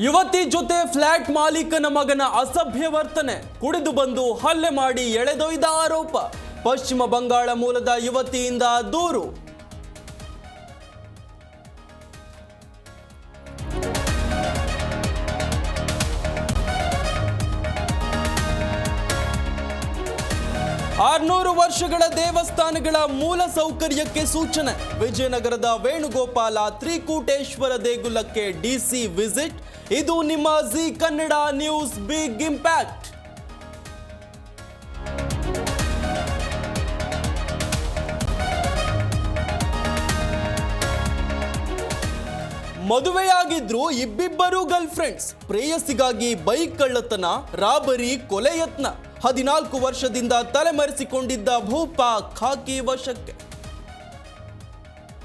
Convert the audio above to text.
ಯುವತಿ ಜೊತೆ ಫ್ಲಾಟ್ ಮಾಲೀಕನ ಮಗನ ಅಸಭ್ಯ ವರ್ತನೆ, ಕುಡಿದು ಬಂದು ಹಲ್ಲೆ ಮಾಡಿ ಎಳೆದೊಯ್ದ ಆರೋಪ. ಪಶ್ಚಿಮ ಬಂಗಾಳ ಮೂಲದ ಯುವತಿಯಿಂದ ದೂರು. ಆರ್ನೂರು ವರ್ಷಗಳ ದೇವಸ್ಥಾನಗಳ ಮೂಲ ಸೌಕರ್ಯಕ್ಕೆ ಸೂಚನೆ. ವಿಜಯನಗರದ ವೇಣುಗೋಪಾಲ ತ್ರಿಕೂಟೇಶ್ವರ ದೇಗುಲಕ್ಕೆ ಡಿಸಿ ವಿಸಿಟ್. ಇದು ನಿಮ್ಮ Zee Kannada news big impact. ಮದುವೆಯಾಗಿದ್ರು ಇಬ್ಬಿಬ್ಬರು ಗರ್ಲ್ ಫ್ರೆಂಡ್ಸ್. ಪ್ರೇಯಸಿಗಾಗಿ ಬೈಕ್ ಕಳ್ಳತನ, ರಾಬರಿ, ಕೊಲೆ ಯತ್ನ. 14 ವರ್ಷದಿಂದ ತಲೆಮರೆಸಿಕೊಂಡಿದ್ದ ಭೂಪ ಖಾಕಿ ವಶಕ್ಕೆ.